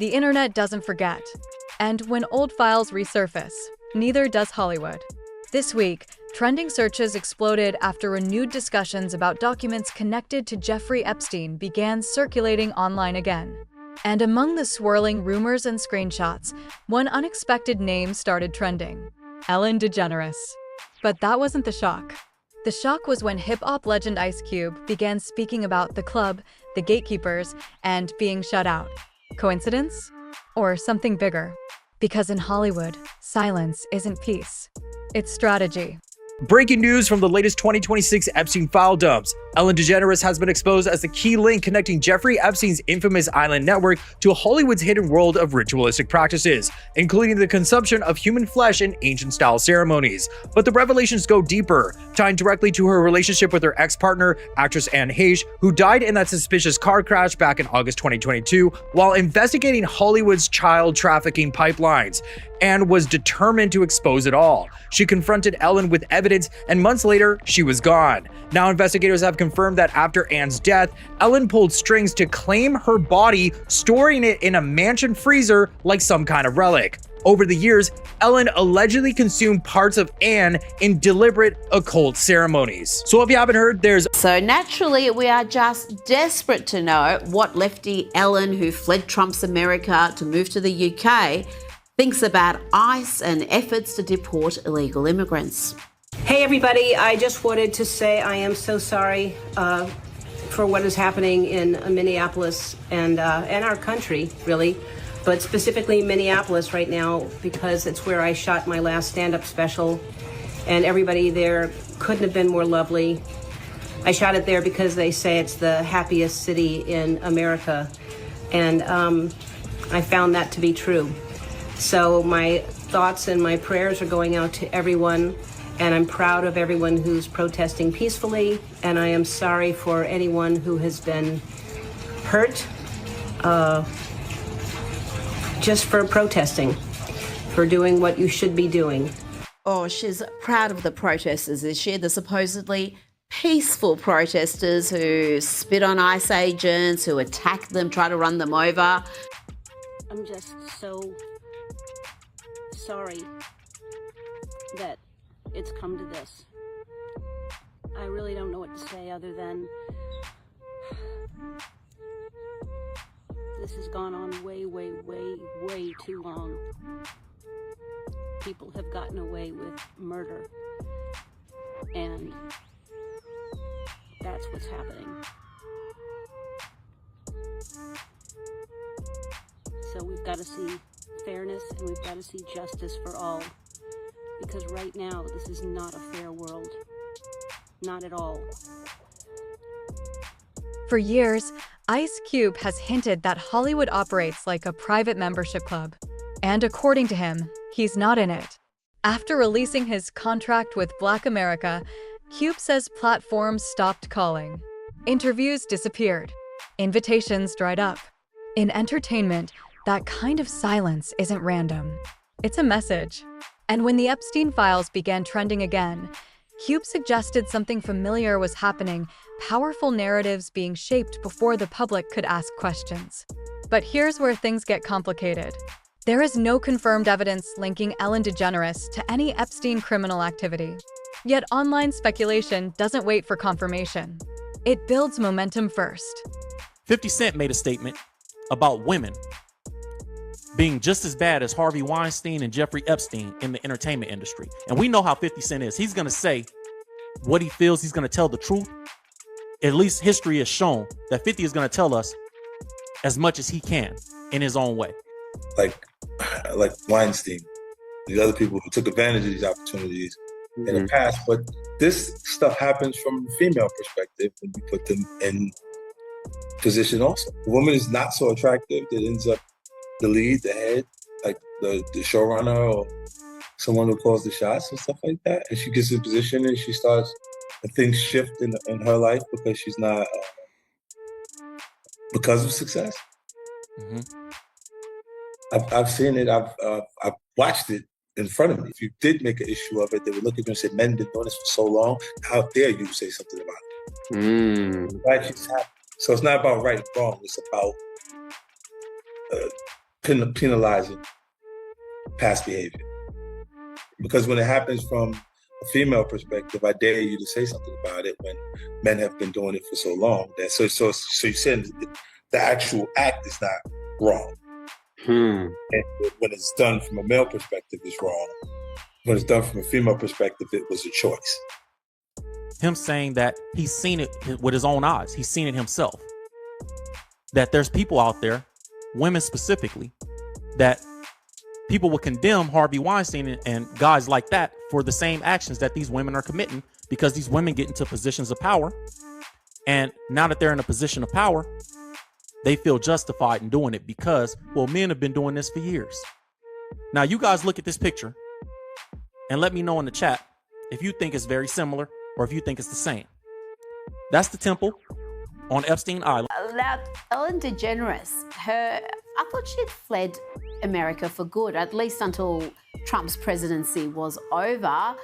The internet doesn't forget. And when old files resurface, neither does Hollywood. This week, trending searches exploded after renewed discussions about documents connected to Jeffrey Epstein began circulating online again. And among the swirling rumors and screenshots, one unexpected name started trending: Ellen DeGeneres. But that wasn't the shock. The shock was when hip-hop legend Ice Cube began speaking about the club, the gatekeepers, and being shut out. Coincidence? Or something bigger? Because in Hollywood, silence isn't peace. It's strategy. Breaking news from the latest 2026 Epstein file dumps. Ellen DeGeneres has been exposed as the key link connecting Jeffrey Epstein's infamous island network to Hollywood's hidden world of ritualistic practices, including the consumption of human flesh in ancient-style ceremonies. But the revelations go deeper, tying directly to her relationship with her ex-partner, actress Anne Heche, who died in that suspicious car crash back in August 2022 while investigating Hollywood's child trafficking pipelines, and was determined to expose it all. She confronted Ellen with evidence, and months later, she was gone. Now investigators have confirmed that after Anne's death, Ellen pulled strings to claim her body, storing it in a mansion freezer like some kind of relic. Over the years, Ellen allegedly consumed parts of Anne in deliberate occult ceremonies. So if you haven't heard, So naturally, we are just desperate to know what lefty Ellen, who fled Trump's America to move to the UK, thinks about ICE and efforts to deport illegal immigrants. Hey everybody, I just wanted to say I am so sorry for what is happening in Minneapolis and our country, really, but specifically Minneapolis right now, because it's where I shot my last stand-up special, and everybody there couldn't have been more lovely. I shot it there because they say it's the happiest city in America, and I found that to be true. So my thoughts and my prayers are going out to everyone, and I'm proud of everyone who's protesting peacefully, and I am sorry for anyone who has been hurt just for protesting, for doing what you should be doing. Oh, she's proud of the protesters, is she? The supposedly peaceful protesters who spit on ICE agents, who attack them, try to run them over. I'm just so sorry that it's come to this. I really don't know what to say other than this has gone on way, way, way, way too long. People have gotten away with murder, and that's what's happening. So we've got to see fairness, and we've got to see justice for all, because right now this is not a fair world, not at all. For years, Ice Cube has hinted that Hollywood operates like a private membership club, and according to him, he's not in it. After releasing his contract with Black America, Cube says platforms stopped calling, interviews disappeared, invitations dried up. In entertainment, that kind of silence isn't random. It's a message. And when the Epstein files began trending again, Cube suggested something familiar was happening, powerful narratives being shaped before the public could ask questions. But here's where things get complicated. There is no confirmed evidence linking Ellen DeGeneres to any Epstein criminal activity. Yet online speculation doesn't wait for confirmation. It builds momentum first. 50 Cent made a statement about women being just as bad as Harvey Weinstein and Jeffrey Epstein in the entertainment industry. And we know how 50 Cent is. He's going to say what he feels. He's going to tell the truth. At least history has shown that 50 is going to tell us as much as he can in his own way. Like Weinstein, these other people who took advantage of these opportunities in the past. But this stuff happens from a female perspective when you put them in position also. A woman is not so attractive that ends up the lead, the head, like the showrunner or someone who calls the shots and stuff like that. And she gets in position and she starts, and things shift in her life because she's not, because of success. I've seen it. I've watched it in front of me. If you did make an issue of it, they would look at you and say, men been doing this for so long. How dare you say something about it? Right? So it's not about right and wrong. It's about penalizing past behavior. Because when it happens from a female perspective, I dare you to say something about it when men have been doing it for so long. So you're saying the actual act is not wrong. And when it's done from a male perspective, it's wrong. When it's done from a female perspective, it was a choice. Him saying that he's seen it with his own eyes. He's seen it himself. That there's people out there, women specifically, that people will condemn Harvey Weinstein and guys like that for the same actions that these women are committing, because these women get into positions of power. And now that they're in a position of power, they feel justified in doing it because, well, men have been doing this for years. Now, you guys look at this picture and let me know in the chat if you think it's very similar or if you think it's the same. That's the temple on Epstein Island. Now, Ellen DeGeneres, I thought she'd fled America for good, at least until Trump's presidency was over.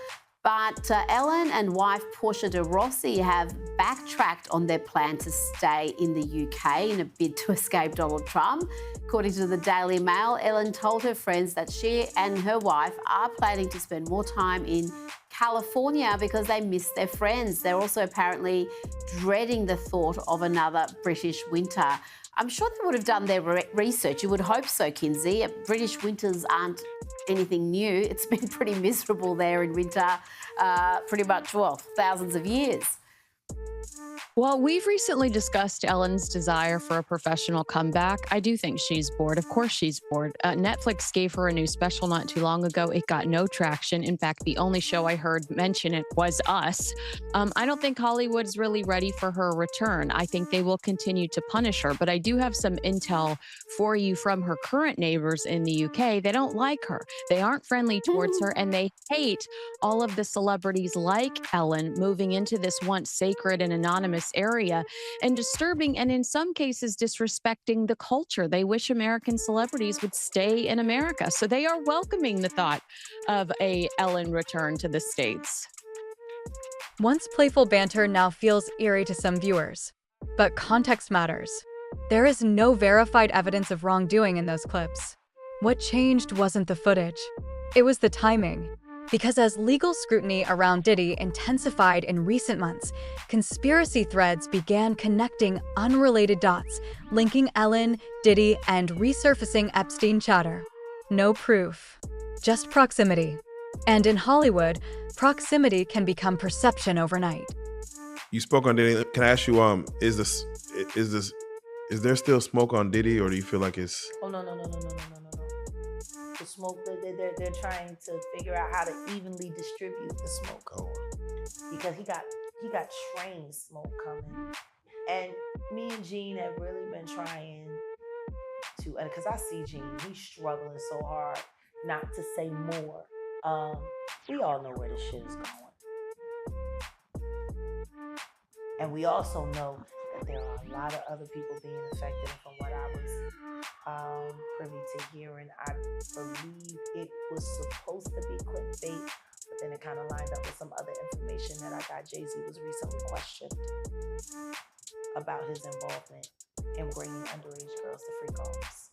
But Ellen and wife Portia de Rossi have backtracked on their plan to stay in the UK in a bid to escape Donald Trump. According to the Daily Mail, Ellen told her friends that she and her wife are planning to spend more time in California because they miss their friends. They're also apparently dreading the thought of another British winter. I'm sure they would have done their research. You would hope so, Kinsey. British winters aren't anything new. It's been pretty miserable there in winter, pretty much, well, thousands of years. Well, we've recently discussed Ellen's desire for a professional comeback. I do think she's bored. Of course she's bored. Netflix gave her a new special not too long ago. It got no traction. In fact, the only show I heard mention it was Us. I don't think Hollywood's really ready for her return. I think they will continue to punish her. But I do have some intel for you from her current neighbors in the UK. They don't like her. They aren't friendly towards her, and they hate all of the celebrities like Ellen moving into this once sacred and anonymous area and disturbing and in some cases disrespecting the culture. They wish American celebrities would stay in America. So they are welcoming the thought of a Ellen return to the States. Once playful banter now feels eerie to some viewers. But context matters. There is no verified evidence of wrongdoing in those clips. What changed wasn't the footage. It was the timing. Because as legal scrutiny around Diddy intensified in recent months, conspiracy threads began connecting unrelated dots, linking Ellen, Diddy, and resurfacing Epstein chatter. No proof, just proximity. And in Hollywood, proximity can become perception overnight. You spoke on Diddy. Can I ask you, is there still smoke on Diddy, or do you feel like it's? Oh no. The smoke, they're trying to figure out how to evenly distribute the smoke. Oh. Because he got train smoke coming. And me and Gene have really been trying to, and because I see Gene, he's struggling so hard not to say more. We all know where this shit is going. And we also know that there are a lot of other people being affected. And from what I was privy to hearing, I believe it was supposed to be clickbait, but then it kind of lined up with some other information that I got. Jay-Z was recently questioned about his involvement in bringing underage girls to freak homes.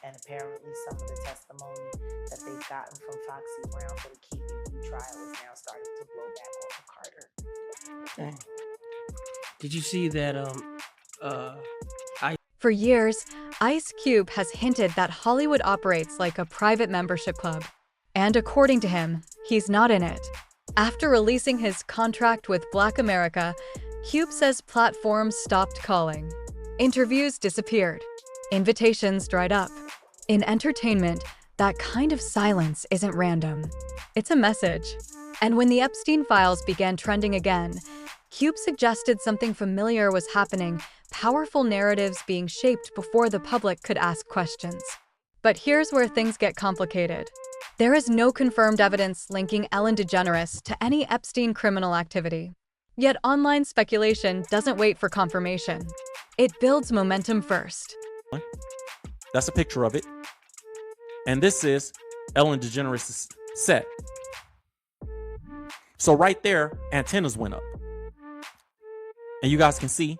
And apparently some of the testimony that they've gotten from Foxy Brown for the Key BB trial is now starting to blow back off of Carter. Dang. Did you see that For years, Ice Cube has hinted that Hollywood operates like a private membership club. And according to him, he's not in it. After releasing his contract with Black America, Cube says platforms stopped calling. Interviews disappeared. Invitations dried up. In entertainment, that kind of silence isn't random. It's a message. And when the Epstein files began trending again, Cube suggested something familiar was happening, powerful narratives being shaped before the public could ask questions. But here's where things get complicated. There is no confirmed evidence linking Ellen DeGeneres to any Epstein criminal activity. Yet online speculation doesn't wait for confirmation. It builds momentum first. That's a picture of it. And this is Ellen DeGeneres' set. So right there, antennas went up. And you guys can see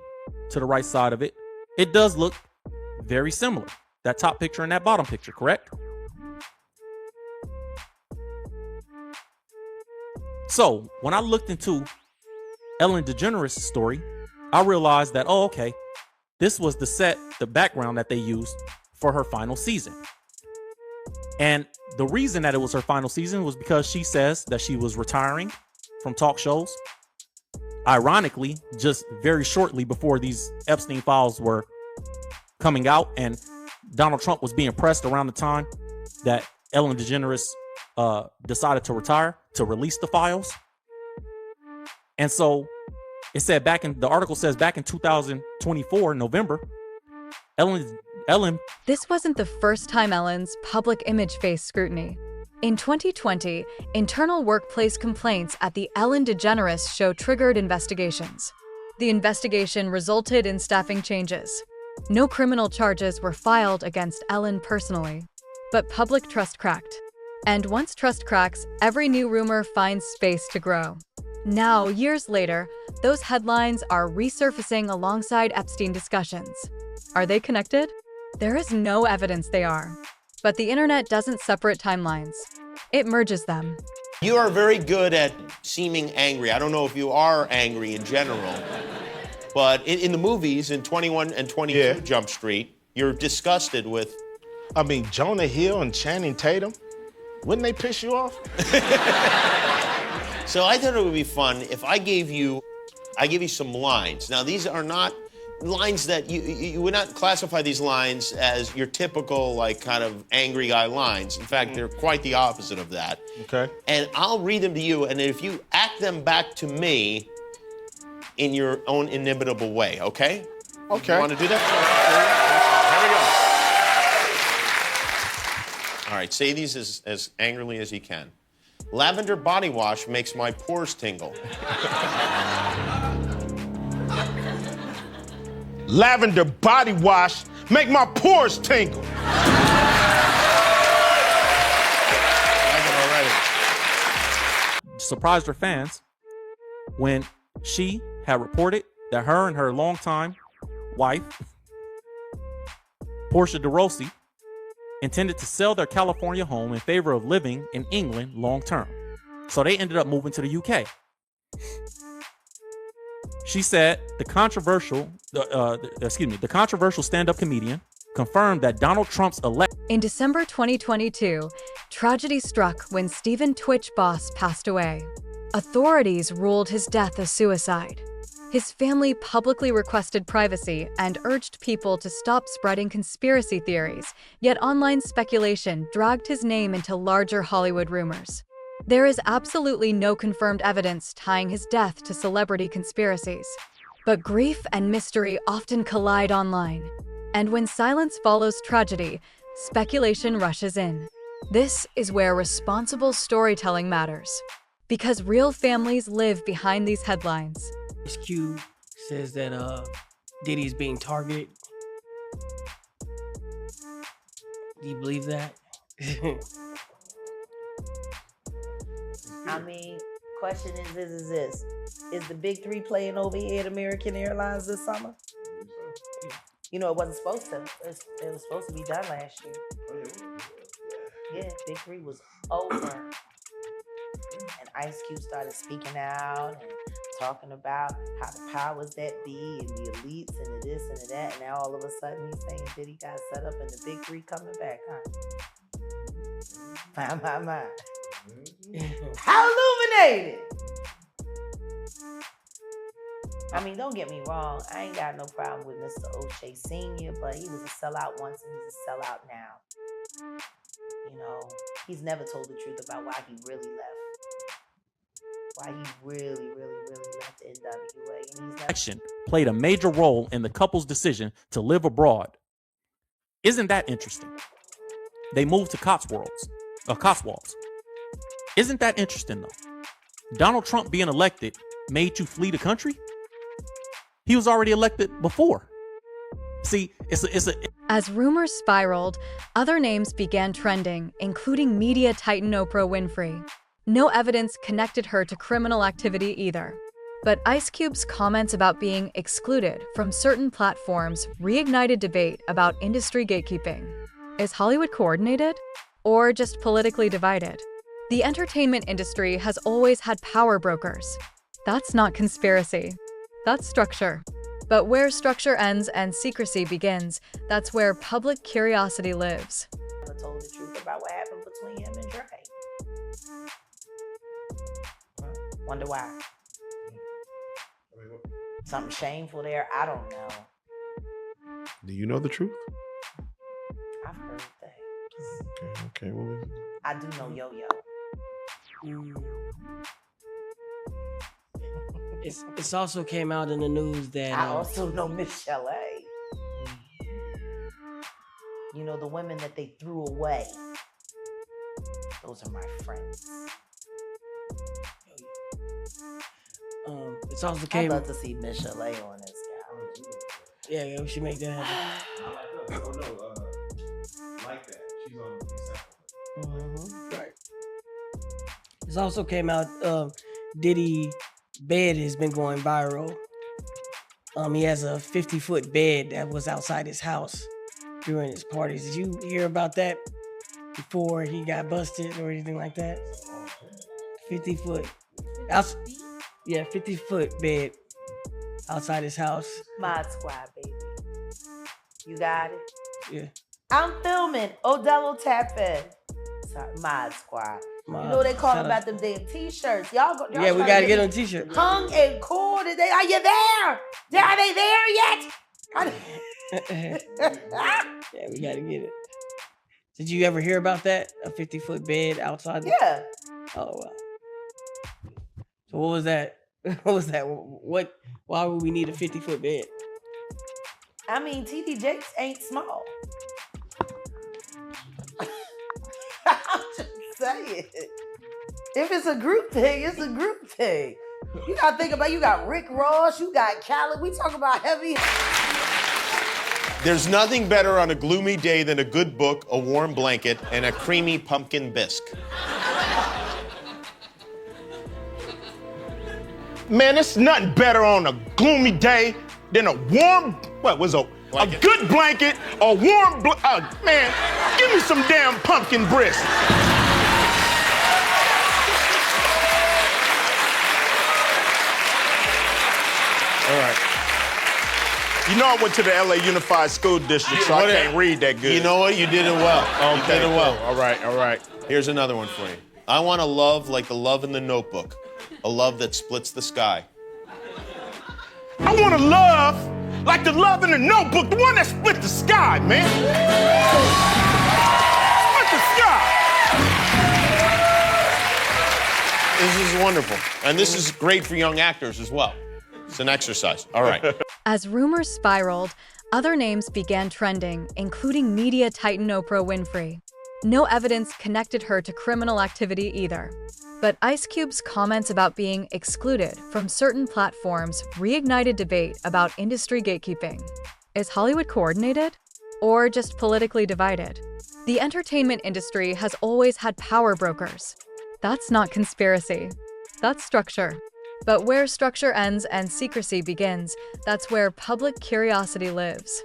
to the right side of it, it does look very similar. that top picture and that bottom picture, correct? So when I looked into Ellen DeGeneres' story, I realized that, oh, okay, this was the background that they used for her final season. And the reason that it was her final season was because she says that she was retiring from talk shows. Ironically, just very shortly before these Epstein files were coming out and Donald Trump was being pressed around the time that Ellen DeGeneres decided to retire, to release the files. And so it said the article says back in 2024, November, Ellen. This wasn't the first time Ellen's public image faced scrutiny. In 2020, internal workplace complaints at the Ellen DeGeneres show triggered investigations. The investigation resulted in staffing changes. No criminal charges were filed against Ellen personally, but public trust cracked. And once trust cracks, every new rumor finds space to grow. Now, years later, those headlines are resurfacing alongside Epstein discussions. Are they connected? There is no evidence they are. But the internet doesn't separate timelines. It merges them. You are very good at seeming angry. I don't know if you are angry in general, but in the movies, in 21 and 22 Jump Street, you're disgusted with... I mean, Jonah Hill and Channing Tatum, wouldn't they piss you off? So I thought it would be fun if I gave you some lines. Now, these are not lines that you would not classify these lines as your typical, like, kind of angry guy lines. In fact, they're quite the opposite of that. Okay. And I'll read them to you, and if you act them back to me in your own inimitable way, okay? Okay. You want to do that? Here we go. All right, say these as angrily as you can. Lavender body wash makes my pores tingle. Lavender body wash make my pores tingle. Surprised her fans when she had reported that her and her longtime wife, Portia de Rossi, intended to sell their California home in favor of living in England long term. So they ended up moving to the UK. She said the controversial stand-up comedian confirmed that Donald Trump's In December 2022, tragedy struck when Stephen Twitch Boss passed away. Authorities ruled his death a suicide. His family publicly requested privacy and urged people to stop spreading conspiracy theories, yet online speculation dragged his name into larger Hollywood rumors. There is absolutely no confirmed evidence tying his death to celebrity conspiracies. But grief and mystery often collide online. And when silence follows tragedy, speculation rushes in. This is where responsible storytelling matters. Because real families live behind these headlines. Ice Cube says that Diddy is being targeted. Do you believe that? I mean, question is this. Is the big three playing over here at American Airlines this summer? You know, it wasn't supposed to. It was supposed to be done last year. Yeah, big three was over. And Ice Cube started speaking out and talking about how the powers that be and the elites and the this and the that. And now all of a sudden he's saying Diddy got set up and the big three coming back, huh? My. How illuminated! I mean, don't get me wrong. I ain't got no problem with Mr. O'Shea Sr., but he was a sellout once and he's a sellout now. You know, he's never told the truth about why he really left. Why he really left NWA. And he's election played a major role in the couple's decision to live abroad. Isn't that interesting? They moved to Cotswolds. Isn't that interesting, though? Donald Trump being elected made you flee the country? He was already elected before. See, As rumors spiraled, other names began trending, including media titan Oprah Winfrey. No evidence connected her to criminal activity either. But Ice Cube's comments about being excluded from certain platforms reignited debate about industry gatekeeping. Is Hollywood coordinated or just politically divided? The entertainment industry has always had power brokers. That's not conspiracy. That's structure. But where structure ends and secrecy begins, that's where public curiosity lives. I told the truth about what happened between him and Dre. Wonder why. Something shameful there. I don't know. Do you know the truth? I've heard things. Okay. Well, I do know Yo-Yo. It's also came out in the news that I also know Miss Chalet. You know, the women that they threw away. Those are my friends. it's also I'd came. love to see Miss Chalet on this guy. Yeah, we should make that happen. like that. She's on Mm-hmm. Right. It's also came out. Diddy bed has been going viral. He has a 50-foot bed that was outside his house during his parties. Did you hear about that before he got busted or anything like that? 50-foot. 50-foot bed outside his house. Mod Squad, baby. You got it? Yeah. I'm filming. Odello tap in. Sorry, Mod Squad. You know what they call about them damn t-shirts. Y'all yeah, we gotta get on t-shirt. Hung and cool today. Are you there? Are they there yet? Yeah, we gotta get it. Did you ever hear about that? A 50-foot bed outside? Yeah. Oh wow. So what was that? What was that? Why would we need a 50-foot bed? I mean, TD Jakes ain't small. I'm just saying. If it's a group thing, it's a group thing. You gotta think about, you got Rick Ross, you got Khaled. We talk about heavy. There's nothing better on a gloomy day than a good book, a warm blanket, and a creamy pumpkin bisque. Man, it's nothing better on a gloomy day than a warm, a good blanket, a warm, man, give me some damn pumpkin brisk. All right. You know I went to the LA Unified School District, so I can't read that good. You know what? You did it well. Okay, You did it well. All right. Here's another one for you. I want a love like the love in the Notebook. A love that splits the sky. I want a love like the love in the Notebook, the one that split the sky, man. Split the sky. This is wonderful. And this is great for young actors as well. It's an exercise. All right. As rumors spiraled, other names began trending, including media titan Oprah Winfrey. No evidence connected her to criminal activity either. But Ice Cube's comments about being excluded from certain platforms reignited debate about industry gatekeeping. Is Hollywood coordinated or just politically divided? The entertainment industry has always had power brokers. That's not conspiracy. That's structure. But where structure ends and secrecy begins, that's where public curiosity lives.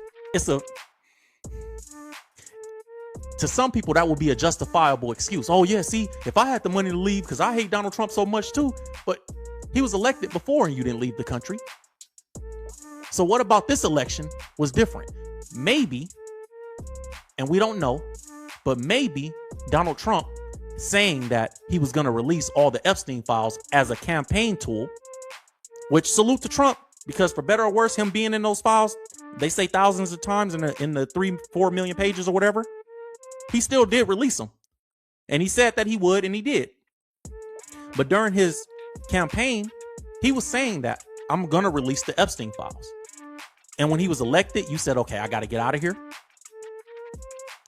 To some people, that would be a justifiable excuse. Oh, yeah, see, if I had the money to leave, because I hate Donald Trump so much too, but he was elected before and you didn't leave the country. So what about this election was different? Maybe, and we don't know, but maybe Donald Trump saying that he was going to release all the Epstein files as a campaign tool, which salute to Trump, because for better or worse, him being in those files, they say thousands of times in the 3-4 million pages or whatever. He still did release them. And he said that he would, and he did. But during his campaign, he was saying that I'm going to release the Epstein files. And when he was elected, you said, okay, I got to get out of here.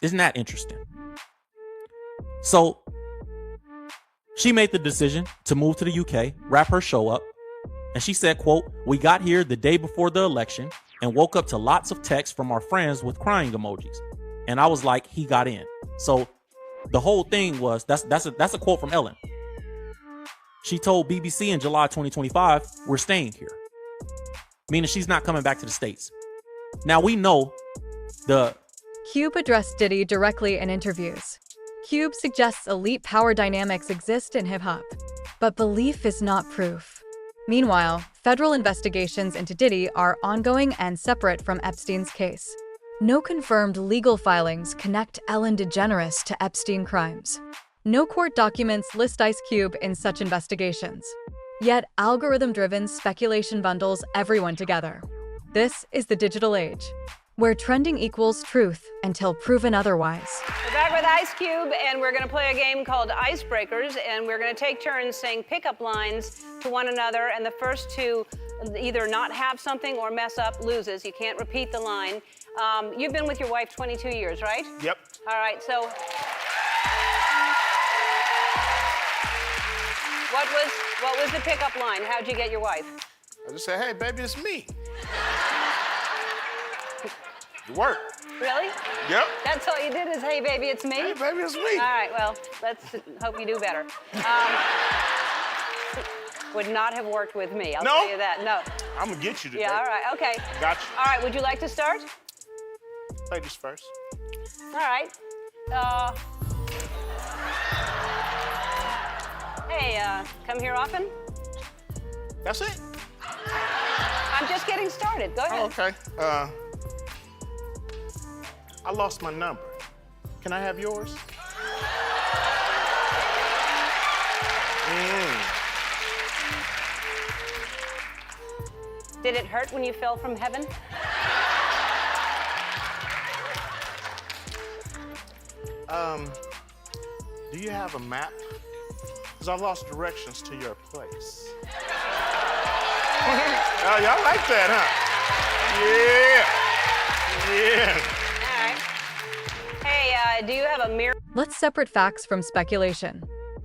Isn't that interesting? So she made the decision to move to the UK, wrap her show up. And she said, quote, "We got here the day before the election and woke up to lots of texts from our friends with crying emojis. And I was like, he got in." So the whole thing was, that's a quote from Ellen. She told BBC in July 2025, we're staying here. Meaning she's not coming back to the States. Now we know Cube addressed Diddy directly in interviews. Cube suggests elite power dynamics exist in hip-hop, but belief is not proof. Meanwhile, federal investigations into Diddy are ongoing and separate from Epstein's case. No confirmed legal filings connect Ellen DeGeneres to Epstein crimes. No court documents list Ice Cube in such investigations. Yet algorithm-driven speculation bundles everyone together. This is the digital age, where trending equals truth until proven otherwise. We're back with Ice Cube, and we're going to play a game called Icebreakers, and we're going to take turns saying pickup lines to one another, and the first to either not have something or mess up loses. You can't repeat the line. You've been with your wife 22 years, right? Yep. All right, so what was the pickup line? How'd you get your wife? I just said, hey, baby, it's me. It worked. Really? Yep. That's all you did is, hey, baby, it's me? Hey, baby, it's me. All right, well, let's hope you do better. Would not have worked with me, I'll tell you that. No. I'm going to get you today. Yeah, all right, okay. Got you. All right, would you like to start? Ladies first. All right. Hey, come here often? That's it? I'm just getting started. Go ahead. Oh, okay. I lost my number. Can I have yours? Did it hurt when you fell from heaven? Do you have a map? Because I've lost directions to your place. Oh, y'all like that, huh? Yeah. All right. Hey, do you have a mirror? Let's separate facts from speculation.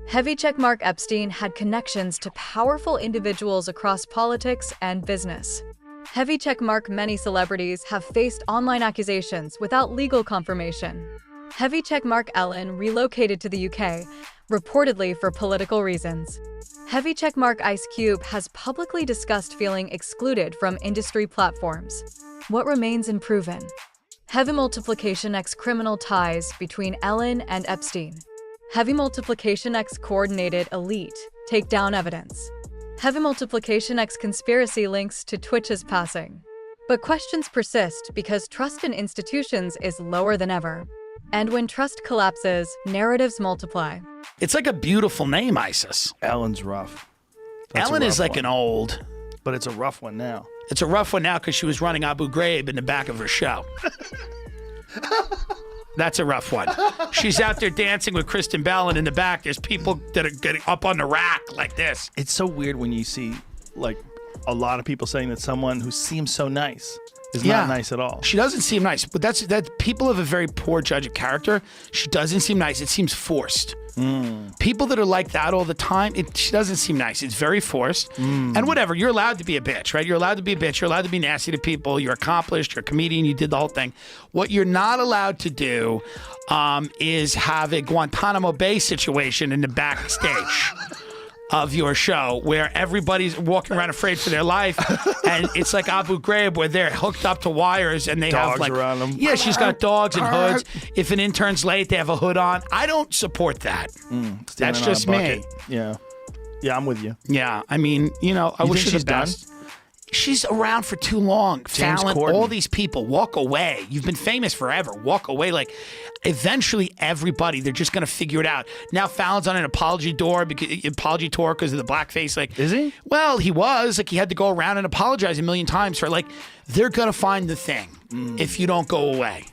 Heavy checkmark Epstein had connections to powerful individuals across politics and business. Heavy checkmark many celebrities have faced online accusations without legal confirmation. Heavy checkmark Ellen relocated to the UK, reportedly for political reasons. Heavy checkmark Ice Cube has publicly discussed feeling excluded from industry platforms. What remains unproven? Heavy multiplication X criminal ties between Ellen and Epstein. Heavy multiplication X coordinated elite takedown evidence. Heavy multiplication X conspiracy links to Twitch's passing. But questions persist because trust in institutions is lower than ever. And when trust collapses, narratives multiply. It's like a beautiful name, Isis. Ellen's rough. Ellen is like an old. But it's a rough one now. It's a rough one now because she was running Abu Ghraib in the back of her show. That's a rough one. She's out there dancing with Kristen Bell, and in the back, there's people that are getting up on the rack like this. It's so weird when you see, like, a lot of people saying that someone who seems so nice is not nice at all. She doesn't seem nice, but that people have a very poor judge of character. She doesn't seem nice. It seems forced. People that are like that all the time, she doesn't seem nice. It's very forced. And whatever, you're allowed to be a bitch, right? You're allowed to be a bitch. You're allowed to be nasty to people. You're accomplished. You're a comedian. You did the whole thing. What you're not allowed to do is have a Guantanamo Bay situation in the backstage of your show where everybody's walking around afraid for their life, and it's like Abu Ghraib where they're hooked up to wires and they dogs have like around them. Yeah, she's got dogs and hoods. If an intern's late, they have a hood on. I don't support that. That's just me. Yeah, I'm with you. Yeah, I mean, I wish her the best. She's around for too long. Fallon, all these people, walk away. You've been famous forever. Walk away. Like, eventually, everybody, they're just going to figure it out. Now, Fallon's on an apology tour because of the blackface. Like, is he? Well, he was. Like, he had to go around and apologize a million times for, like, they're going to find the thing if you don't go away.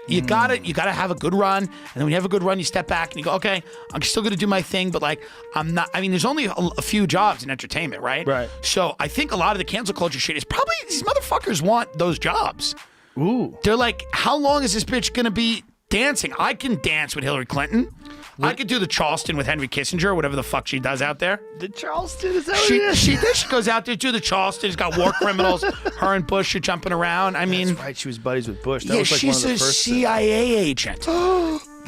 You gotta have a good run, and then when you have a good run, you step back and you go, okay, I'm still gonna do my thing, but like I'm not. I mean, there's only a few jobs in entertainment, right? Right. So I think a lot of the cancel culture shit is probably these motherfuckers want those jobs. Ooh. They're like, how long is this bitch gonna be dancing? I can dance with Hillary Clinton. I could do the Charleston with Henry Kissinger, whatever the fuck she does out there. The Charleston, is that what it is? She goes out there, do the Charleston. She's got war criminals. Her and Bush are jumping around. I mean, that's right. She was buddies with Bush. That was like she's one of the a first CIA agent.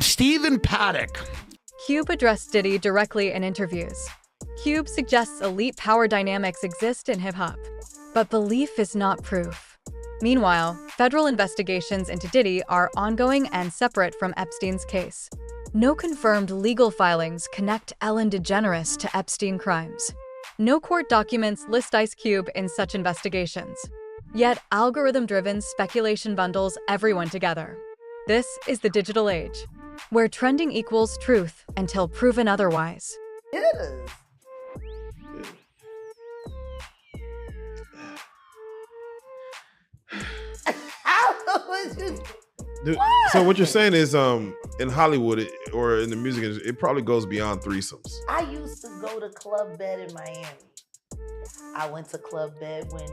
Stephen Paddock. Cube addressed Diddy directly in interviews. Cube suggests elite power dynamics exist in hip-hop, but belief is not proof. Meanwhile, federal investigations into Diddy are ongoing and separate from Epstein's case. No confirmed legal filings connect Ellen DeGeneres to Epstein crimes. No court documents list Ice Cube in such investigations. Yet, algorithm-driven speculation bundles everyone together. This is the digital age, where trending equals truth until proven otherwise. It is. Dude, so what you're saying is, in Hollywood or in the music industry, it probably goes beyond threesomes. I used to go to Club Bed in Miami. I went to Club Bed when,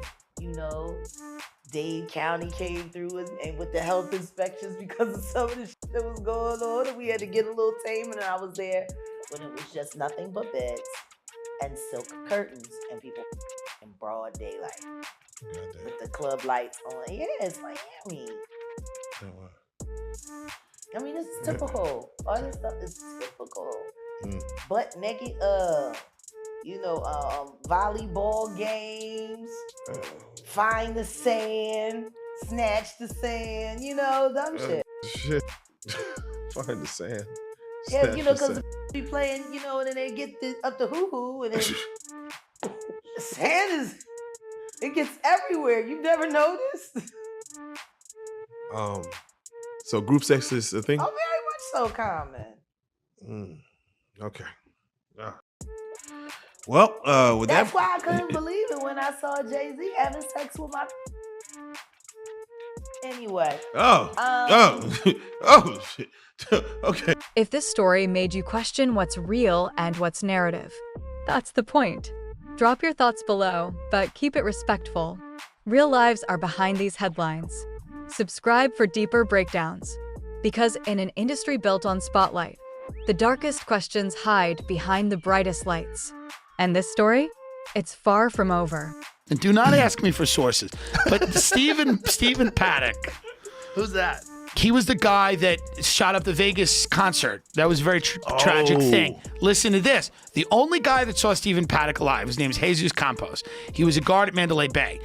Dade County came through and with the health inspections because of some of the shit that was going on, and we had to get a little tame, and I was there when it was just nothing but beds and silk curtains and people in broad daylight with the club lights on. Yeah, it's Miami. I mean, it's typical. All this stuff is typical. Butt naked, volleyball games, find the sand, snatch the sand, dumb shit. Shit. Find the sand. Yeah, Snatch the because sand. be playing, and then they get up the hoo-hoo, and then the sand it gets everywhere. You never noticed? So group sex is a thing? Oh, very much so common. Okay. Well, with That's that, why I couldn't believe it when I saw Jay-Z having sex with my. Anyway. Shit. Okay. If this story made you question what's real and what's narrative, that's the point. Drop your thoughts below, but keep it respectful. Real lives are behind these headlines. Subscribe for deeper breakdowns. Because in an industry built on spotlight, the darkest questions hide behind the brightest lights. And this story? It's far from over. And do not ask me for sources. But Stephen Paddock. Who's that? He was the guy that shot up the Vegas concert. That was a very tragic thing. Listen to this. The only guy that saw Stephen Paddock alive, his name's Jesus Campos. He was a guard at Mandalay Bay.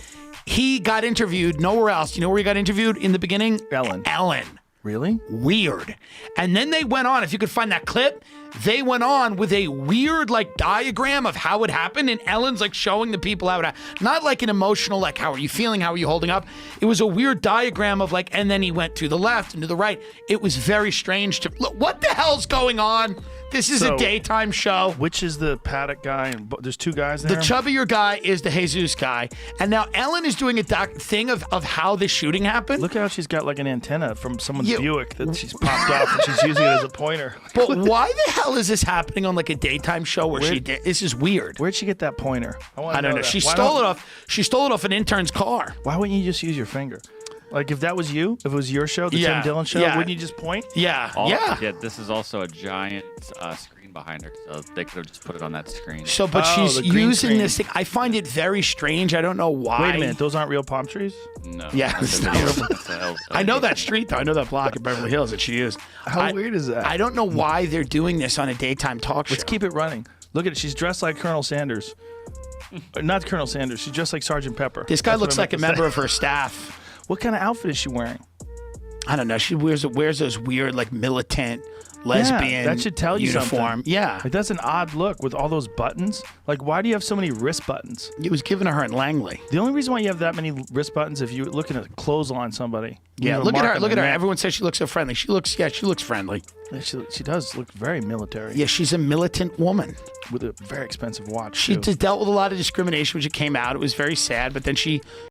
He got interviewed nowhere else. You know where he got interviewed in the beginning? Ellen. Really? Weird. And then they went on, if you could find that clip, they went on with a weird diagram of how it happened, and Ellen's showing the people how it happened. Not like an emotional, how are you feeling, how are you holding up? It was a weird diagram of and then he went to the left and to the right. It was very strange to, look, what the hell's going on? This is a daytime show. Which is the Paddock guy? And there's two guys there? The chubbier guy is the Jesus guy. And now Ellen is doing a thing of how the shooting happened. Look how she's got an antenna from someone's Buick that she's popped off and she's using it as a pointer. But why the hell is this happening on a daytime show where this is weird? Where'd she get that pointer? I don't know. She stole it off an intern's car. Why wouldn't you just use your finger? If that was you, if it was your show, the Tim Dillon show, wouldn't you just point? Yeah. This is also a giant screen behind her, so they could have just put it on that screen. So, but she's using this thing. I find it very strange. I don't know why. Wait a minute, those aren't real palm trees? No. Yeah, it's not real. I know that street though. I know that block in Beverly Hills that she used. How weird is that? I don't know why they're doing this on a daytime talk show. Let's keep it running. Look at it. She's dressed like Colonel Sanders. Not Colonel Sanders. She's dressed like Sergeant Pepper. This guy looks like a member of her staff. What kind of outfit is she wearing? I don't know. She wears those weird militant lesbian that should tell you uniform. Something. Yeah. That's an odd look with all those buttons. Why do you have so many wrist buttons? It was given to her in Langley. The only reason why you have that many wrist buttons if you're looking at clothesline somebody. Yeah, look at her. Look at her. Everyone says she looks so friendly. She looks friendly. She does look very military. Yeah, she's a militant woman. With a very expensive watch. She dealt with a lot of discrimination when she came out. It was very sad, but then she